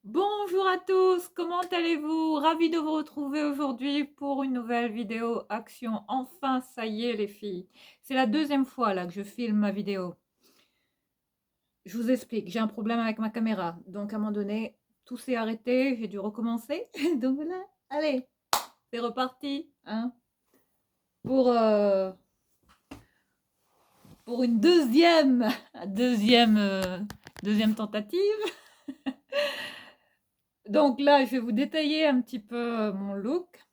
Bonjour à tous, comment allez-vous? Ravi de vous retrouver aujourd'hui pour une nouvelle vidéo action. Enfin, ça y est les filles. C'est la deuxième fois là que je filme ma vidéo. Je vous explique, j'ai un problème avec ma caméra. Donc à un moment donné, tout s'est arrêté, j'ai dû recommencer. Donc voilà, allez, c'est reparti, hein, pour, euh, pour une deuxième, deuxième tentative. Donc là, je vais vous détailler un petit peu mon look.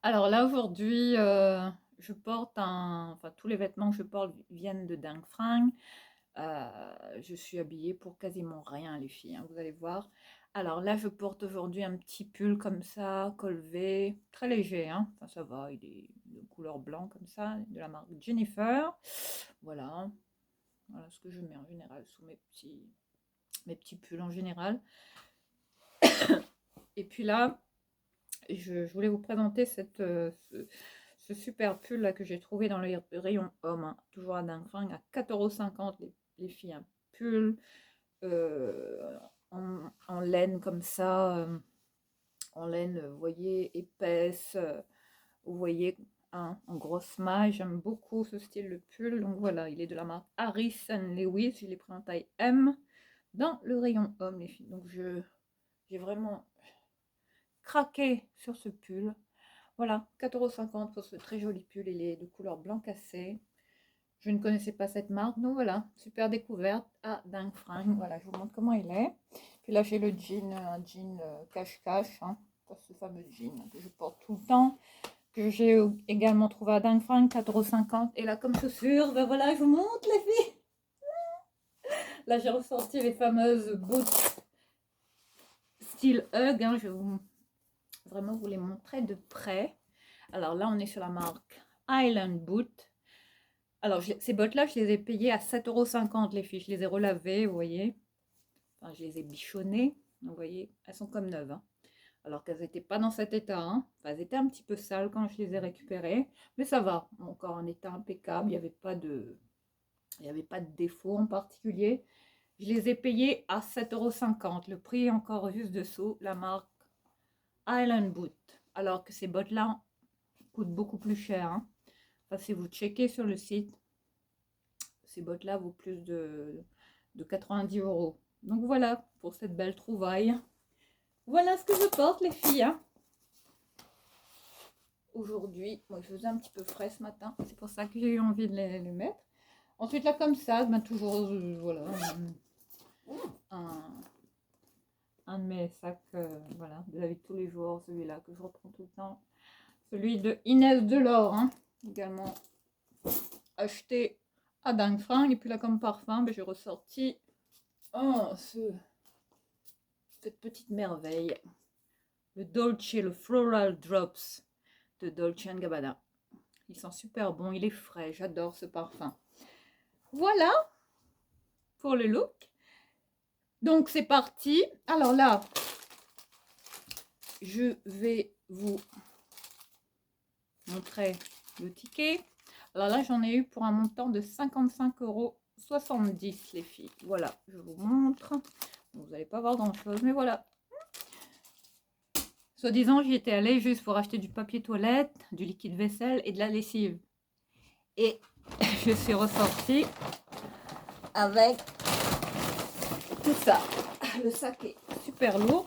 Alors là, aujourd'hui, je porte enfin, tous les vêtements que je porte viennent de Dang Fring. Je suis habillée pour quasiment rien, les filles, hein, vous allez voir. Alors là, je porte aujourd'hui un petit pull comme ça, col V, très léger, hein. Enfin, ça va, il est de couleur blanc comme ça, de la marque Jennifer. Voilà, voilà ce que je mets en général sous mes petits pulls en général. Et puis là, je voulais vous présenter ce super pull là que j'ai trouvé dans les rayons hommes, hein, toujours à Dingfang, à 4,50 € les filles. Un pull en laine comme ça, en laine, vous voyez, épaisse, vous voyez, hein, en grosse maille. J'aime beaucoup ce style de pull. Donc voilà, il est de la marque Harris Lewis. Je l'ai pris en taille M dans le rayon homme, les filles. Donc j'ai vraiment craqué sur ce pull. Voilà, 4,50 € pour ce très joli pull. Il est de couleur blanc cassé. Je ne connaissais pas cette marque. Donc voilà, super découverte à Dingfring. Voilà, je vous montre comment il est. Puis là, j'ai le jean, un jean cache-cache. Hein, ce fameux jean que je porte tout le temps. Que j'ai également trouvé à Dingfring, 4,50 €. Et là, comme chaussure, ben voilà, je vous montre les filles. Là, j'ai ressorti les fameuses boots style Hug. Hein, je vais vraiment vous les montrer de près. Alors là, on est sur la marque Island Boot. Alors, ces bottes-là, je les ai payées à 7,50 € les filles. Je les ai relavées, vous voyez. Enfin, je les ai bichonnées. Vous voyez, elles sont comme neuves. Hein. Alors qu'elles n'étaient pas dans cet état. Hein. Enfin, elles étaient un petit peu sales quand je les ai récupérées. Mais ça va, encore en état impeccable. Il n'y avait pas de défaut en particulier. Je les ai payées à 7,50 €. Le prix est encore juste dessous. La marque Island Boot. Alors que ces bottes-là coûtent beaucoup plus cher. Hein. Enfin, si vous checkez sur le site, ces bottes-là vaut plus de 90 €. Donc voilà pour cette belle trouvaille. Voilà ce que je porte les filles. Hein. Aujourd'hui, moi je faisais un petit peu frais ce matin, c'est pour ça que j'ai eu envie de les mettre. Ensuite là comme ça, ben, toujours voilà, un, un de mes sacs voilà, de la vie de tous les jours, celui-là que je reprends tout le temps. Celui de Inès Delors, hein, également acheté à Dingfring. Et puis là comme parfum, ben, j'ai ressorti cette petite merveille. Le Dolce, le Floral Drops de Dolce & Gabbana. Il sent super bon, il est frais, j'adore ce parfum. Voilà pour le look. Donc c'est parti. Alors là, je vais vous montrer le ticket. Alors là, j'en ai eu pour un montant de 55,70 € les filles. Voilà, je vous montre. Vous n'allez pas voir grand chose, mais voilà. Soi-disant, j'y étais allée juste pour acheter du papier toilette, du liquide vaisselle et de la lessive. Et je suis ressortie avec tout ça. Le sac est super lourd.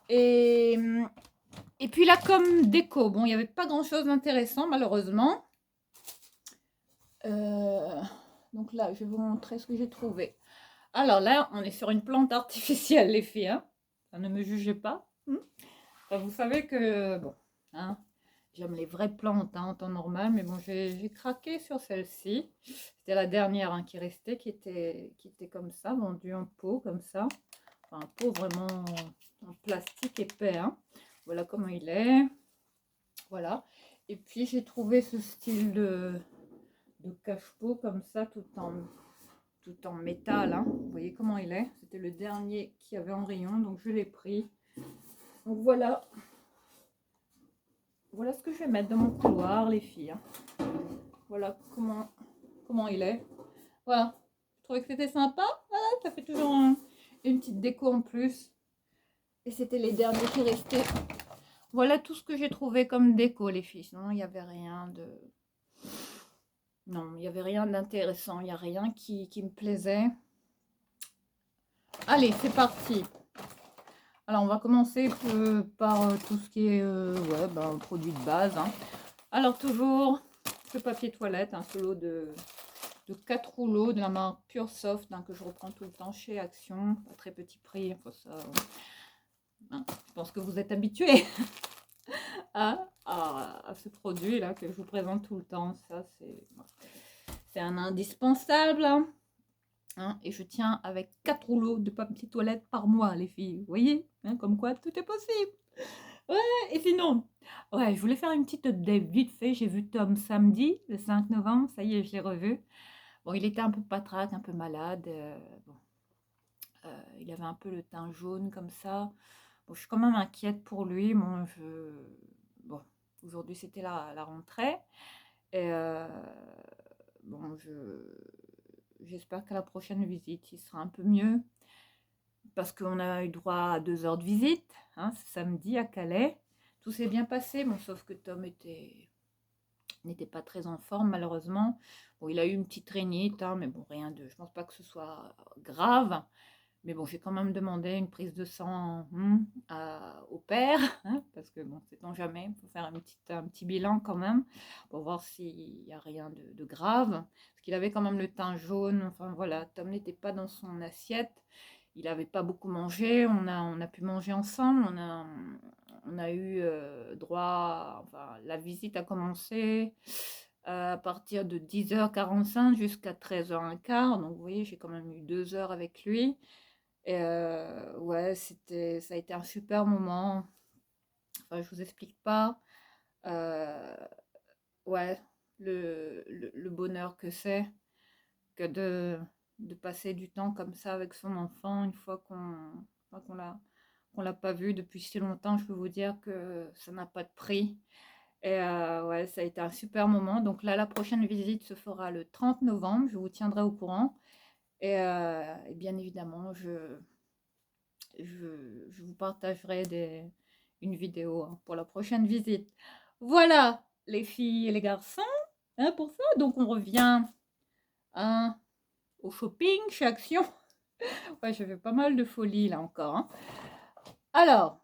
Et puis là, comme déco, bon, il n'y avait pas grand-chose d'intéressant, malheureusement. Donc là, je vais vous montrer ce que j'ai trouvé. Alors là, on est sur une plante artificielle, les filles. Hein. Ça, ne me jugez pas. Enfin, vous savez que, bon, hein, j'aime les vraies plantes hein, en temps normal, mais bon, j'ai craqué sur celle-ci. C'était la dernière hein, qui restait, qui était comme ça, vendue en pot, comme ça. Enfin, un pot vraiment en plastique épais. Hein. Voilà comment il est. Voilà. Et puis, j'ai trouvé ce style de cache-pot comme ça, tout en métal. Hein. Vous voyez comment il est. C'était le dernier qu'il y avait en rayon, donc je l'ai pris. Donc voilà. Voilà ce que je vais mettre dans mon couloir, les filles. Hein. Voilà comment il est. Voilà. Je trouvais que c'était sympa. Voilà, ça fait toujours une petite déco en plus. Et c'était les derniers qui restaient. Voilà tout ce que j'ai trouvé comme déco, les filles. Sinon, il n'y avait rien de... Non, il n'y avait rien d'intéressant. Il n'y a rien qui me plaisait. Allez, c'est parti. Alors, on va commencer par tout ce qui est ouais, ben, produit de base. Hein. Alors, toujours ce papier toilette, un solo de 4 rouleaux de la marque Pure Soft hein, que je reprends tout le temps chez Action. Pas très petit prix. Enfin, ça, hein, je pense que vous êtes habitués à ce produit-là que je vous présente tout le temps. Ça, c'est un indispensable. Hein, et je tiens avec 4 rouleaux de papier toilette par mois, les filles. Vous voyez hein, comme quoi tout est possible. Ouais, et sinon, ouais, je voulais faire une petite update vite fait. J'ai vu Tom samedi, le 5 novembre. Ça y est, je l'ai revu. Bon, il était un peu patraque, un peu malade. Bon, il avait un peu le teint jaune comme ça. Bon, je suis quand même inquiète pour lui. Bon, aujourd'hui, c'était la rentrée. Et bon, j'espère qu'à la prochaine visite, il sera un peu mieux. Parce qu'on a eu droit à 2 heures de visite, hein, ce samedi à Calais. Tout s'est bien passé, bon, sauf que Tom n'était pas très en forme, malheureusement. Bon, il a eu une petite rhinite, hein, mais bon, rien de... Je pense pas que ce soit grave. Mais bon, j'ai quand même demandé une prise de sang au père, hein, parce que bon, sait-on jamais, il faut faire un petit bilan quand même, pour voir s'il n'y a rien de grave. Parce qu'il avait quand même le teint jaune, enfin voilà, Tom n'était pas dans son assiette, il n'avait pas beaucoup mangé, on a pu manger ensemble, on a eu droit, enfin la visite a commencé à partir de 10h45 jusqu'à 13h15, donc vous voyez, j'ai quand même eu 2 heures avec lui. Et ouais, ça a été un super moment. Enfin, je vous explique pas. Euh, ouais, le bonheur que c'est que de passer du temps comme ça avec son enfant une fois qu'on l'a pas vu depuis si longtemps. Je peux vous dire que ça n'a pas de prix. Et ouais, ça a été un super moment. Donc là, la prochaine visite se fera le 30 novembre. Je vous tiendrai au courant. Et bien évidemment, je vous partagerai une vidéo hein, pour la prochaine visite. Voilà, les filles et les garçons, hein, pour ça. Donc, on revient hein, au shopping chez Action. Ouais, je fais pas mal de folie là encore. Hein. Alors,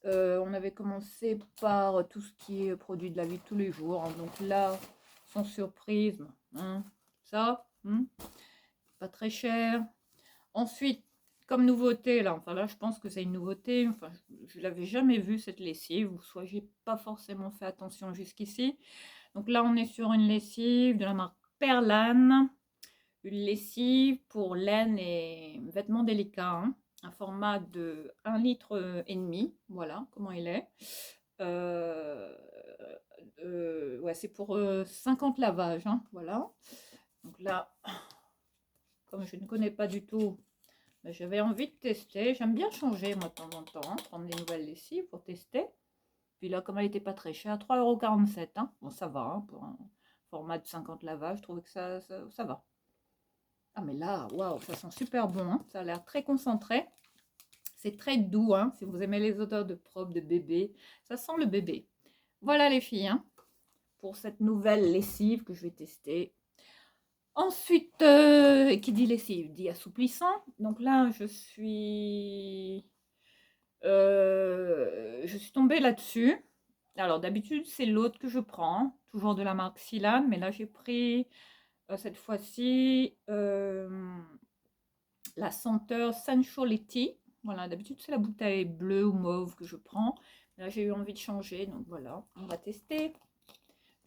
on avait commencé par tout ce qui est produit de la vie de tous les jours. Hein. Donc là, sans surprise, hein, ça, pas très cher. Ensuite, comme nouveauté, là, enfin là, je pense que c'est une nouveauté. Enfin, je l'avais jamais vue cette lessive, ou soit j'ai pas forcément fait attention jusqu'ici. Donc là, on est sur une lessive de la marque Perlane, une lessive pour laine et vêtements délicats, hein. Un format de 1,5 litre. Voilà comment il est. Ouais, c'est pour 50 lavages, hein, voilà. Donc là, comme je ne connais pas du tout, j'avais envie de tester. J'aime bien changer, moi, de temps en temps, hein, prendre des nouvelles lessives pour tester. Puis là, comme elle n'était pas très chère, 3,47 €. Hein. Bon, ça va, hein, pour un format de 50 lavages, je trouvais que ça va. Ah, mais là, waouh, ça sent super bon. Hein. Ça a l'air très concentré. C'est très doux, hein, si vous aimez les odeurs de propre, de bébé. Ça sent le bébé. Voilà les filles, hein, pour cette nouvelle lessive que je vais tester. Ensuite, qui dit lessive dit assouplissant. Donc là, je suis tombée là-dessus. Alors d'habitude, c'est l'autre que je prends, toujours de la marque Silan, mais là j'ai pris cette fois-ci la senteur Sensuality. Voilà, d'habitude c'est la bouteille bleue ou mauve que je prends. Là j'ai eu envie de changer, donc voilà, on va tester.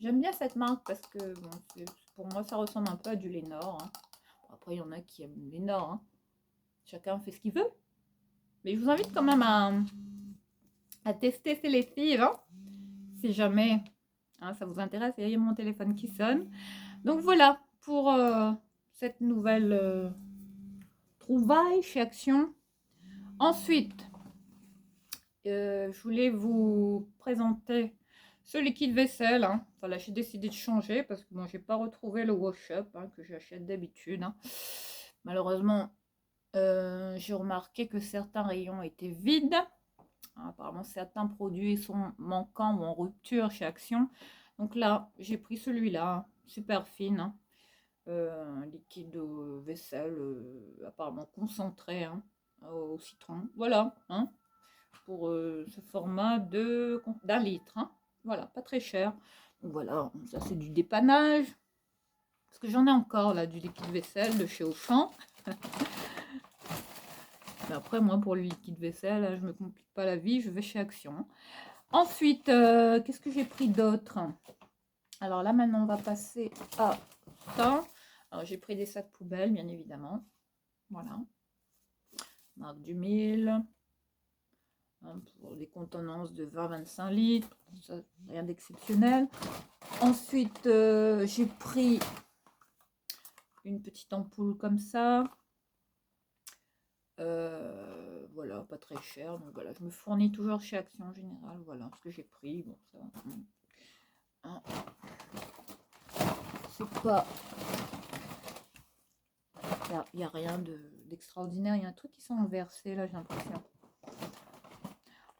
J'aime bien cette marque parce que bon, pour moi ça ressemble un peu à du Lénore. Hein. Bon, après il y en a qui aiment Lénore. Hein. Chacun fait ce qu'il veut. Mais je vous invite quand même à tester ces lessives. Hein. Si jamais hein, ça vous intéresse, il y a mon téléphone qui sonne. Donc voilà pour cette nouvelle trouvaille chez Action. Ensuite, je voulais vous présenter ce liquide vaisselle. Hein. Voilà, j'ai décidé de changer parce que bon, j'ai pas retrouvé le wash-up hein, que j'achète d'habitude. Hein. Malheureusement, J'ai remarqué que certains rayons étaient vides. Apparemment, certains produits sont manquants ou en rupture chez Action. Donc là, j'ai pris celui-là, super fine, hein. Un liquide vaisselle, apparemment concentré, hein, au citron. Voilà, hein, pour ce format d'un litre, hein. Voilà, pas très cher. Donc voilà, ça c'est du dépannage. Parce que j'en ai encore là, du liquide vaisselle de chez Auchan. Mais après, moi, pour le liquide vaisselle, là, je me complique pas la vie, je vais chez Action. Ensuite, qu'est-ce que j'ai pris d'autre? Alors là, maintenant, on va passer à ça. Alors, j'ai pris des sacs poubelles, bien évidemment. Voilà. Marque du 1000. Hein, pour des contenances de 20-25 litres. Ça, rien d'exceptionnel. Ensuite, j'ai pris une petite ampoule comme ça. Voilà, pas très cher. Donc voilà, je me fournis toujours chez Action en général. Voilà ce que j'ai pris. Bon, ça, hein, c'est pas. Il n'y a rien d'extraordinaire. Il y a un truc qui s'est inversé là, j'ai l'impression.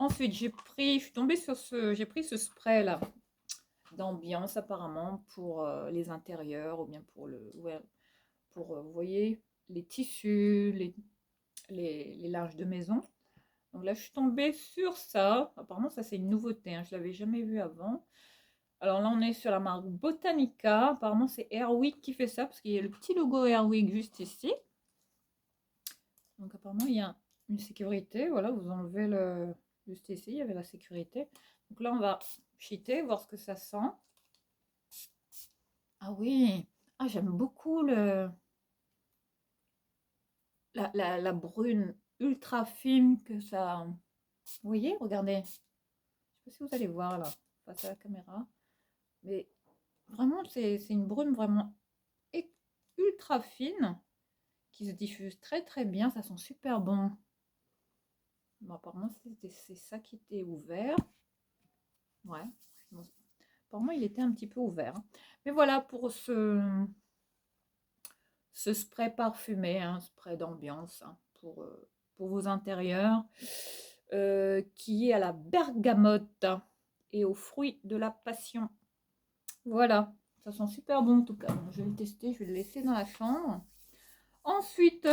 Ensuite, je suis tombée sur j'ai pris ce spray là d'ambiance apparemment pour les intérieurs ou bien pour ouais, pour, vous voyez, les tissus, les linges de maison. Donc là, je suis tombée sur ça. Apparemment, ça, c'est une nouveauté, hein. Je ne l'avais jamais vu avant. Alors là, on est sur la marque Botanica. Apparemment, c'est Airwick qui fait ça, parce qu'il y a le petit logo Airwick juste ici. Donc apparemment, il y a une sécurité. Voilà, vous enlevez le... Juste ici, il y avait la sécurité. Donc là, on va cheater, voir ce que ça sent. Ah oui, ah, j'aime beaucoup la brune ultra fine que ça... Vous voyez, regardez. Je sais pas si vous allez voir là, face à la caméra. Mais vraiment, c'est une brune vraiment ultra fine qui se diffuse très très bien. Ça sent super bon. Bon, apparemment, c'est ça qui était ouvert. Ouais. Bon, apparemment, il était un petit peu ouvert, hein. Mais voilà pour ce spray parfumé, un spray d'ambiance, hein, pour vos intérieurs, qui est à la bergamote et aux fruits de la passion. Voilà, ça sent super bon en tout cas. Bon, je vais le tester, je vais le laisser dans la chambre. Ensuite,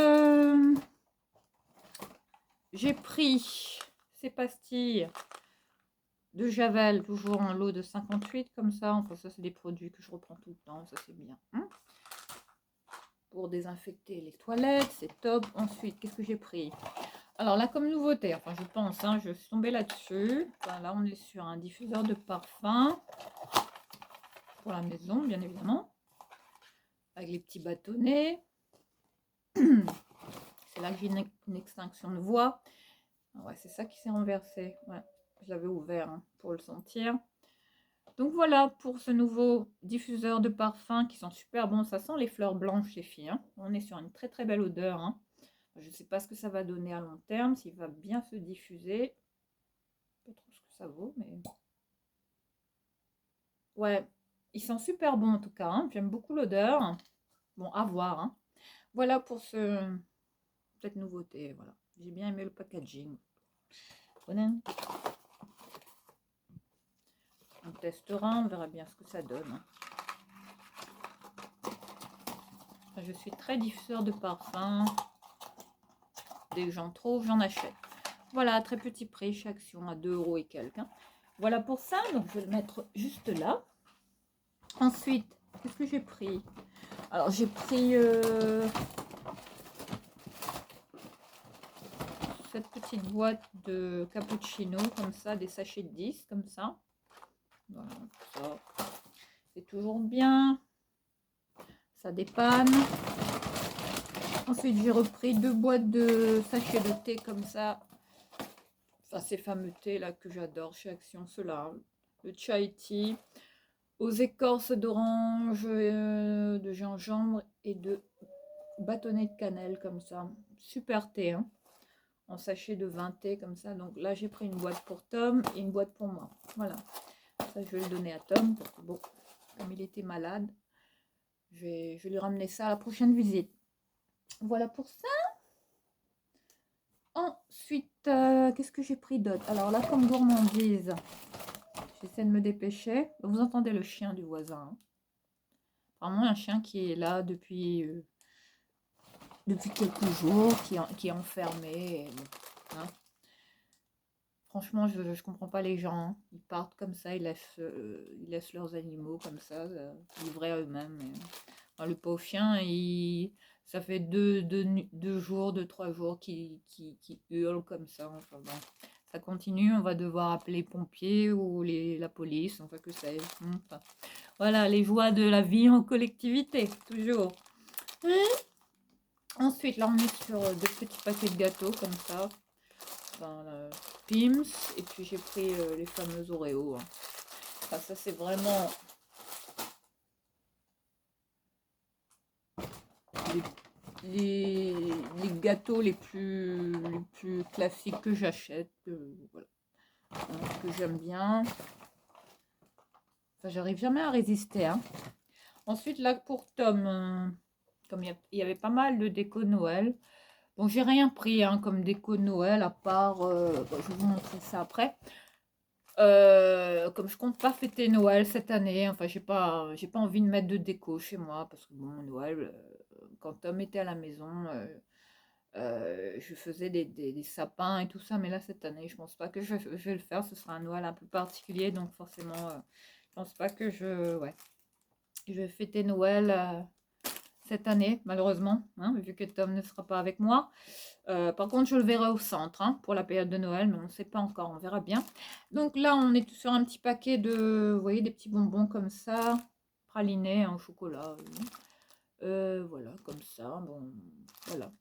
j'ai pris ces pastilles de Javel, toujours en lot de 58 comme ça. Enfin, ça, c'est des produits que je reprends tout le temps, ça c'est bien, hein. Pour désinfecter les toilettes, c'est top. Ensuite, qu'est-ce que j'ai pris? Alors là, comme nouveauté, enfin je pense, hein, je suis tombée là-dessus. Enfin, là, on est sur un diffuseur de parfum pour la maison, bien évidemment, avec les petits bâtonnets. C'est là que j'ai une extinction de voix. Ouais, c'est ça qui s'est renversé. Ouais, je l'avais ouvert, hein, pour le sentir. Donc voilà pour ce nouveau diffuseur de parfum qui sent super bon. Ça sent les fleurs blanches, les filles, hein. On est sur une très très belle odeur, hein. Je ne sais pas ce que ça va donner à long terme, s'il va bien se diffuser. Pas trop ce que ça vaut, mais ouais, il sent super bon en tout cas, hein. J'aime beaucoup l'odeur. Bon, à voir, hein. Voilà pour cette nouveauté. Voilà, j'ai bien aimé le packaging. Voilà. On testera, on verra bien ce que ça donne, hein. Je suis très diffuseur de parfum. Dès que j'en trouve, j'en achète. Voilà, très petit prix, chez Action à 2 € et quelques, hein. Voilà pour ça, donc je vais le mettre juste là. Ensuite, qu'est-ce que j'ai pris? Alors j'ai pris cette petite boîte de cappuccino, comme ça, des sachets de 10, comme ça. Voilà, ça, c'est toujours bien. Ça dépanne. Ensuite, j'ai repris 2 boîtes de sachets de thé, comme ça. Enfin, ces fameux thés là que j'adore chez Action, ceux-là. Le chai tea aux écorces d'orange, de gingembre et de bâtonnets de cannelle, comme ça. Super thé, hein, en sachet de 20 thé comme ça. Donc là, j'ai pris une boîte pour Tom et une boîte pour moi. Voilà. Ça, je vais le donner à Tom parce que bon, comme il était malade, je vais lui ramener ça à la prochaine visite. Voilà pour ça. qu'est-ce que j'ai pris d'autre? Alors là, comme gourmandise, j'essaie de me dépêcher. Vous entendez le chien du voisin, hein. Apparemment, un chien qui est là depuis quelques jours, qui est enfermé. Et bon, hein. Franchement, je ne comprends pas les gens, hein. Ils partent comme ça, ils laissent leurs animaux comme ça, livrés à eux-mêmes. Enfin, le pauvre chien, ça fait deux jours, 2, 3 jours qu'il hurle comme ça. Enfin, bon, ça continue, on va devoir appeler les pompiers ou la police, enfin que sais-je. Enfin, voilà, les joies de la vie en collectivité, toujours. Ensuite, là, on est sur deux petits paquets de gâteaux comme ça. Enfin, Pims, et puis j'ai pris les fameux Oreos, hein. Enfin, ça, c'est vraiment les gâteaux les plus classiques que j'achète, voilà, hein, que j'aime bien. Enfin, j'arrive jamais à résister, hein. Ensuite, là, pour Tom, comme il y avait pas mal de déco Noël. Bon, j'ai rien pris, hein, comme déco Noël, à part, bon, je vais vous montrer ça après. Comme je compte pas fêter Noël cette année, enfin j'ai pas envie de mettre de déco chez moi parce que bon, Noël, quand Tom était à la maison, je faisais des sapins et tout ça, mais là cette année, je pense pas que je vais le faire. Ce sera un Noël un peu particulier, donc forcément, je pense pas que ouais, je vais fêter Noël cette année, malheureusement, hein, vu que Tom ne sera pas avec moi. Par contre, je le verrai au centre, hein, pour la période de Noël, mais on ne sait pas encore, on verra bien. Donc là, on est sur un petit paquet de, vous voyez, des petits bonbons comme ça, pralinés en chocolat. Voilà, comme ça. Bon, voilà.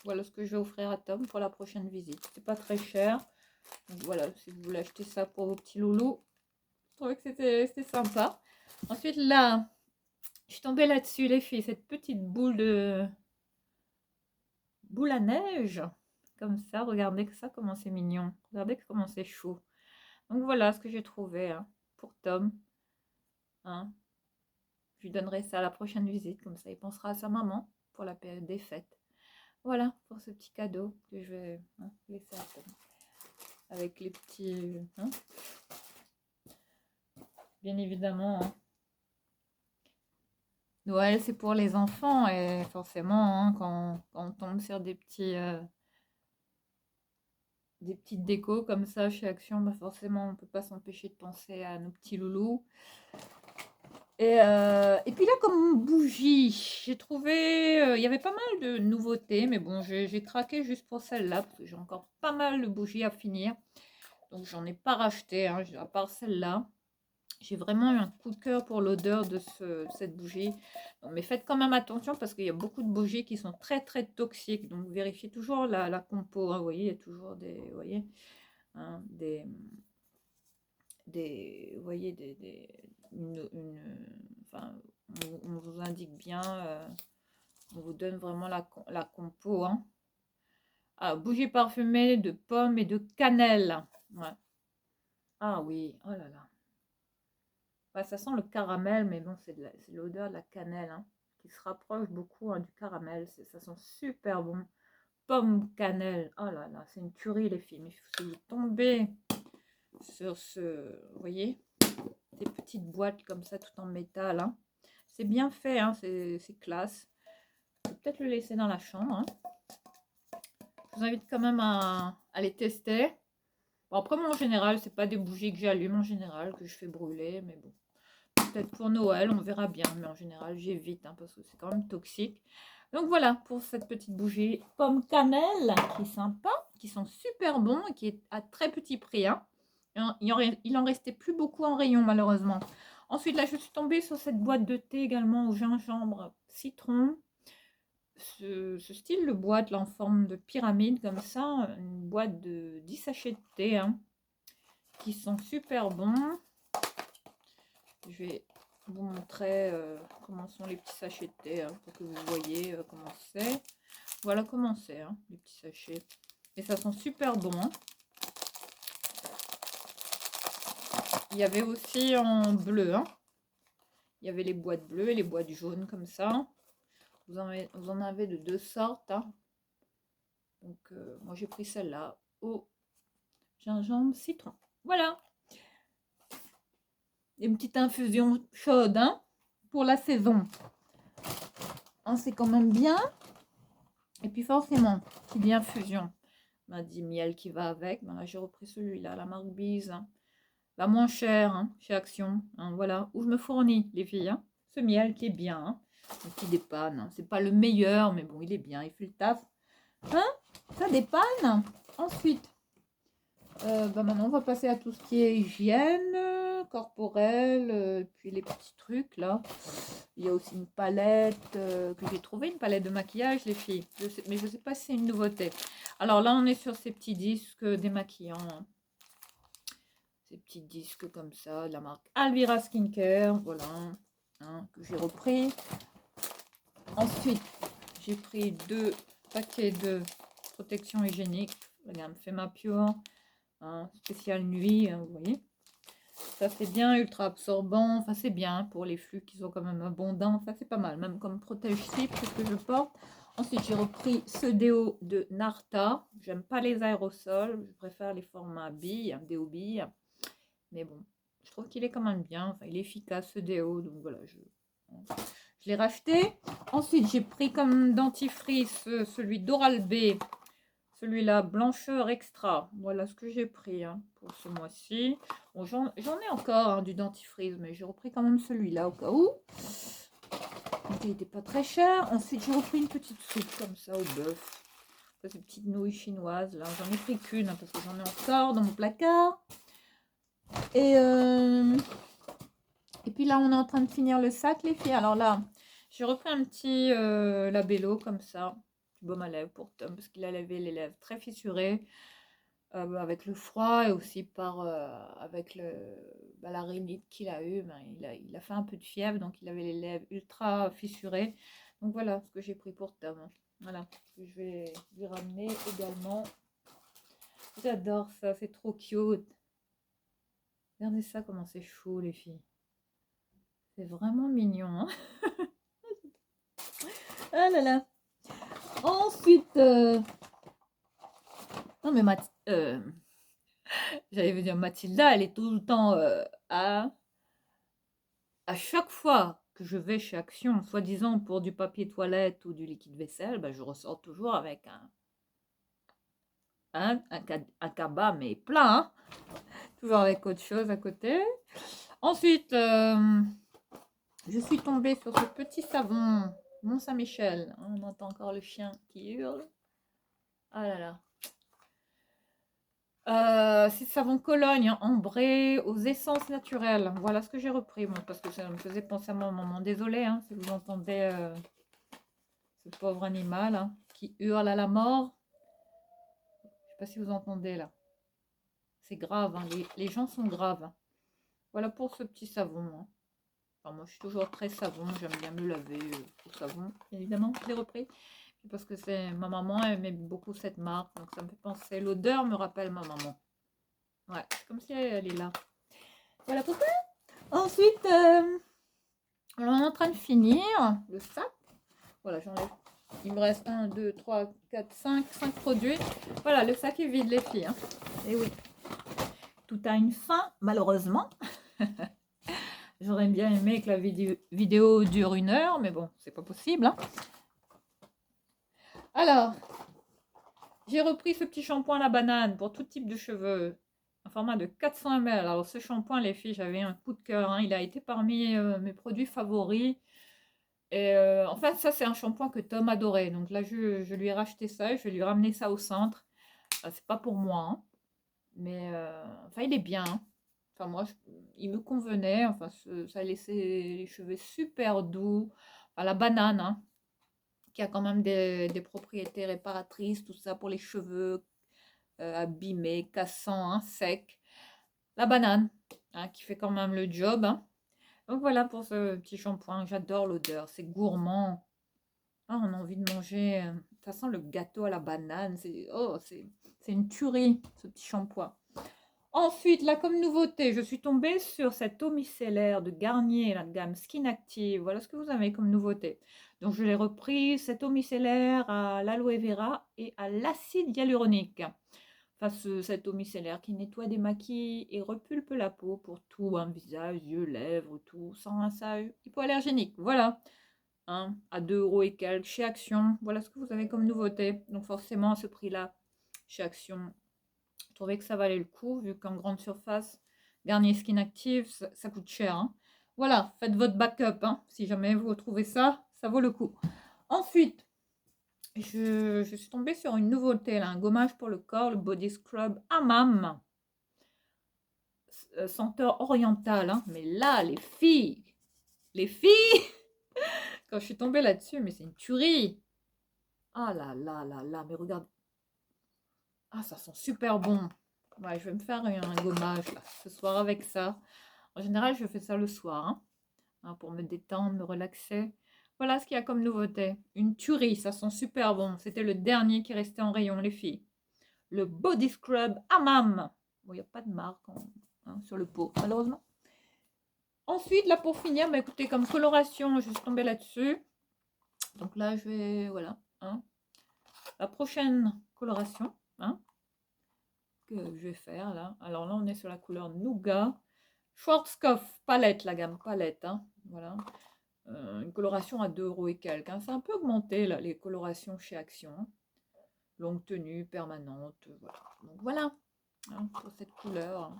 Voilà ce que je vais offrir à Tom pour la prochaine visite. C'est pas très cher. Donc voilà, si vous voulez acheter ça pour vos petits loulous, je trouvais que c'était sympa. Ensuite, là, je suis tombée là-dessus, les filles, cette petite boule à neige. Comme ça, regardez que ça, comment c'est mignon. Regardez comment c'est chaud. Donc voilà ce que j'ai trouvé, hein, pour Tom. Hein. Je lui donnerai ça à la prochaine visite, comme ça il pensera à sa maman pour la période des fêtes. Voilà pour ce petit cadeau que je vais, hein, laisser à Tom. Avec les petits... hein. Bien évidemment, hein. Noël c'est pour les enfants et forcément, hein, quand on tombe sur des petites décos comme ça chez Action, bah forcément on peut pas s'empêcher de penser à nos petits loulous. Et puis là, comme bougie, j'ai trouvé, il y avait pas mal de nouveautés, mais bon, j'ai craqué juste pour celle-là, parce que j'ai encore pas mal de bougies à finir. Donc j'en ai pas racheté, hein, à part celle-là. J'ai vraiment eu un coup de cœur pour l'odeur de cette bougie. Donc, mais faites quand même attention, parce qu'il y a beaucoup de bougies qui sont très très toxiques. Donc vérifiez toujours la compo, hein, vous voyez, il y a toujours vous voyez, hein, vous voyez, enfin, on vous indique bien, on vous donne vraiment la compo, hein. Ah, bougie parfumée de pommes et de cannelle. Ouais. Ah oui, oh là là. Ouais, ça sent le caramel, mais bon, c'est l'odeur de la cannelle, hein, qui se rapproche beaucoup, hein, du caramel. Ça sent super bon. Pomme cannelle. Oh là là, c'est une tuerie, les filles. Mais si vous tombez sur vous voyez, des petites boîtes comme ça, tout en métal, hein. C'est bien fait, hein, c'est classe. Je vais peut-être le laisser dans la chambre, hein. Je vous invite quand même à les tester. Bon, après, moi, en général, c'est pas des bougies que j'allume en général, que je fais brûler, mais bon. Peut-être pour Noël, on verra bien, mais en général, j'évite, hein, parce que c'est quand même toxique. Donc voilà, pour cette petite bougie pomme cannelle, qui est sympa, qui sont super bons et qui est à très petit prix, hein. Il en restait plus beaucoup en rayon, malheureusement. Ensuite, là, je suis tombée sur cette boîte de thé également au gingembre citron. Ce style de boîte là, en forme de pyramide comme ça, une boîte de 10 sachets de thé, hein, qui sont super bons. Je vais vous montrer comment sont les petits sachets de thé, hein, pour que vous voyez comment c'est. Voilà comment c'est, hein, les petits sachets. Et ça sent super bon, hein. Il y avait aussi en bleu, hein. Il y avait les boîtes bleues et les boîtes jaunes comme ça. Vous en avez de deux sortes, hein. Donc moi j'ai pris celle-là au gingembre, citron. Voilà. Une petite infusion chaude, hein, pour la saison. Hein, c'est quand même bien. Et puis forcément, qui dit infusion, m'a dit miel qui va avec. Ben là, j'ai repris celui-là, la marque Bise, hein. La moins chère, hein, chez Action. Hein, voilà, où je me fournis, les filles. Hein. Ce miel qui est bien, hein, qui dépanne. Hein. C'est pas le meilleur, mais bon, il est bien, il fait le taf. Hein, ça dépanne. Ensuite, maintenant, on va passer à tout ce qui est hygiène corporelle, puis les petits trucs, là. Il y a aussi une palette que j'ai trouvée, une palette de maquillage, les filles. Mais je ne sais pas si c'est une nouveauté. Alors là, on est sur ces petits disques démaquillants. Hein. Ces petits disques comme ça, de la marque Alvira Skincare, voilà, hein, que j'ai repris. Ensuite, j'ai pris 2 paquets de protection hygiénique, la gamme Fema Pure, hein, spécial nuit, hein, vous voyez. Ça c'est bien, ultra absorbant, enfin c'est bien pour les flux qui sont quand même abondants, ça c'est pas mal, même comme protège-slip, c'est ce que je porte. Ensuite j'ai repris ce déo de Narta, j'aime pas les aérosols, je préfère les formats billes, déo billes, mais bon, je trouve qu'il est quand même bien, enfin il est efficace ce déo, donc voilà, je l'ai racheté. Ensuite j'ai pris comme dentifrice celui d'Oral-B, celui-là, blancheur extra. Voilà ce que j'ai pris hein, pour ce mois-ci. Bon, j'en ai encore hein, du dentifrice, mais j'ai repris quand même celui-là au cas où. Il n'était pas très cher. Ensuite, j'ai repris une petite soupe comme ça au bœuf. Ces petites nouilles chinoises. Là, j'en ai pris qu'une hein, parce que j'en ai encore dans mon placard. Et puis là, on est en train de finir le sac, les filles. Alors là, j'ai repris un petit labello comme ça. Baume à lèvres pour Tom parce qu'il a lavé les lèvres très fissurées avec le froid et aussi avec la rhinite qu'il a eu. Ben, il a fait un peu de fièvre donc il avait les lèvres ultra fissurées. Donc voilà ce que j'ai pris pour Tom. Voilà, je vais lui ramener également. J'adore ça, c'est trop cute. Regardez ça, comment c'est chaud les filles. C'est vraiment mignon. Hein. Ah là là. Ensuite, non mais j'allais vous dire Mathilda, elle est tout le temps à chaque fois que je vais chez Action, soi-disant pour du papier toilette ou du liquide vaisselle, ben, je ressors toujours avec un cabas mais plein, hein. Toujours avec autre chose à côté. Ensuite, je suis tombée sur ce petit savon Mont Saint-Michel. On entend encore le chien qui hurle. Ah là là. C'est savon Cologne ambré aux essences naturelles. Voilà ce que j'ai repris, moi, parce que ça me faisait penser à mon maman. Désolée hein, si vous entendez ce pauvre animal hein, qui hurle à la mort. Je sais pas si vous entendez là. C'est grave, hein, les gens sont graves. Hein. Voilà pour ce petit savon. Hein. Enfin, moi, je suis toujours très savon. J'aime bien me laver au savon, évidemment. Je l'ai repris. Parce que ma maman aimait beaucoup cette marque. Donc, ça me fait penser. L'odeur me rappelle ma maman. Ouais, c'est comme si elle est là. Voilà pourquoi. Ensuite, on est en train de finir le sac. Voilà, j'enlève. Il me reste 1, 2, 3, 4, 5 produits. Voilà, le sac est vide, les filles. Hein. Et oui, tout a une fin, malheureusement. J'aurais bien aimé que la vidéo dure 1 heure, mais bon, c'est pas possible. Hein. Alors, j'ai repris ce petit shampoing à la banane pour tout type de cheveux. Un format de 400 ml. Alors, ce shampoing, les filles, j'avais un coup de cœur. Hein. Il a été parmi mes produits favoris. Et en fait, ça, c'est un shampoing que Tom adorait. Donc là, je lui ai racheté ça. Je vais lui ramener ça au centre. C'est pas pour moi. Hein. Mais enfin, il est bien. Hein. Enfin, moi, il me convenait. Enfin, ça laissait les cheveux super doux. Enfin, la banane, hein, qui a quand même des propriétés réparatrices, tout ça pour les cheveux abîmés, cassants, hein, secs. La banane, hein, qui fait quand même le job. Hein. Donc voilà pour ce petit shampoing. J'adore l'odeur. C'est gourmand. Ah, on a envie de manger. Ça sent le gâteau à la banane. C'est une tuerie, ce petit shampoing. Ensuite, là, comme nouveauté, je suis tombée sur cette eau micellaire de Garnier, la gamme Skin Active. Voilà ce que vous avez comme nouveauté. Donc, je l'ai repris, cette eau micellaire à l'aloe vera et à l'acide hyaluronique. Cette eau micellaire qui nettoie, démaquille et repulpe la peau pour tout, un visage, yeux, lèvres, tout, sans rinçage hypoallergénique. Voilà, hein, à 2 € et quelques chez Action. Voilà ce que vous avez comme nouveauté. Donc forcément, à ce prix-là, chez Action, je trouvais que ça valait le coup, vu qu'en grande surface, Garnier Skin Active, ça coûte cher, hein. Voilà, faites votre backup, hein. Si jamais vous retrouvez ça, ça vaut le coup. Ensuite, je suis tombée sur une nouveauté, là, un gommage pour le corps, le Body Scrub Hammam. Senteur orientale, hein. Mais là, les filles, quand je suis tombée là-dessus, mais c'est une tuerie. Ah là là là là, mais regarde. Ah, ça sent super bon. Ouais, je vais me faire un gommage là, ce soir avec ça. En général, je fais ça le soir, hein, pour me détendre, me relaxer. Voilà ce qu'il y a comme nouveauté. Une tuerie, ça sent super bon. C'était le dernier qui restait en rayon, les filles. Le Body Scrub Hammam. Bon, il n'y a pas de marque sur le pot, malheureusement. Ensuite, là, pour finir, bah, écoutez, comme coloration, je suis tombée là-dessus. Donc là, je vais, voilà, hein, la prochaine coloration, hein, que je vais faire, là. Alors là, on est sur la couleur Nougat. Schwarzkopf, palette, la gamme palette, hein, voilà. Une coloration à 2 € et quelques, hein. C'est un peu augmenté, là, les colorations chez Action. Longue tenue, permanente, voilà. Donc voilà, hein, pour cette couleur, hein,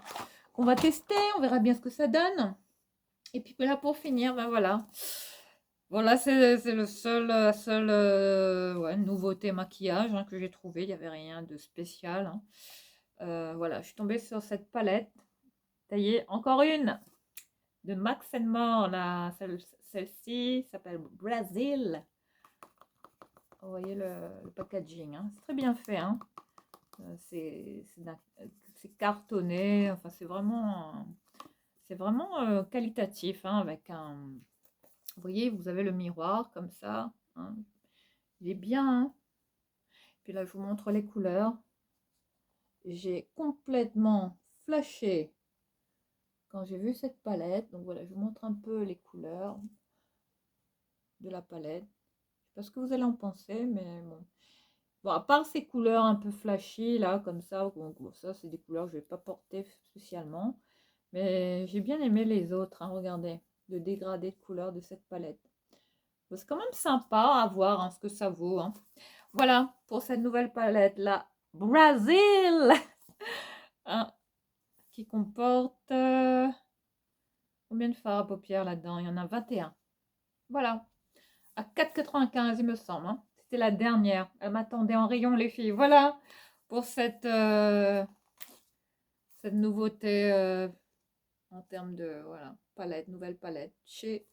qu'on va tester, on verra bien ce que ça donne. Et puis là, pour finir, ben voilà. Voilà, c'est la seule ouais, nouveauté maquillage, hein, que j'ai trouvé. Il n'y avait rien de spécial, hein. Voilà, je suis tombée sur cette palette. Taillée, encore une de Max More. Celle-ci s'appelle Brazil. Vous voyez le packaging, hein. C'est très bien fait, hein. C'est cartonné. Enfin, c'est vraiment qualitatif, hein, avec un... Vous voyez, vous avez le miroir comme ça, hein. Il est bien, hein. Puis là, je vous montre les couleurs. J'ai complètement flashé quand j'ai vu cette palette. Donc voilà, je vous montre un peu les couleurs de la palette. Je sais pas ce que vous allez en penser, mais bon. Bon, à part ces couleurs un peu flashy, là, comme ça, bon, ça, c'est des couleurs que je vais pas porter spécialement. Mais j'ai bien aimé les autres, hein, regardez, le dégradé de couleurs de cette palette. C'est quand même sympa à voir, hein, ce que ça vaut, hein. Voilà, pour cette nouvelle palette, la Brazil, hein, qui comporte... combien de fards à paupières là-dedans? Il y en a 21. Voilà, à 4,95 il me semble, hein. C'était la dernière. Elle m'attendait en rayon, les filles. Voilà, pour cette nouveauté en termes de voilà, palette, nouvelle palette. Chez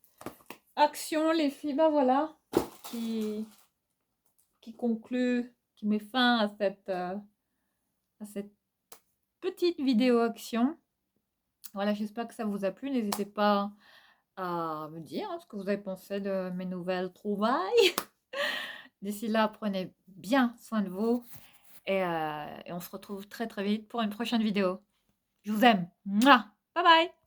Action, les filles, ben voilà, qui conclut, qui met fin à cette petite vidéo Action. Voilà, j'espère que ça vous a plu. N'hésitez pas à me dire, hein, ce que vous avez pensé de mes nouvelles trouvailles. D'ici là, prenez bien soin de vous et on se retrouve très très vite pour une prochaine vidéo. Je vous aime. Mouah. Bye bye.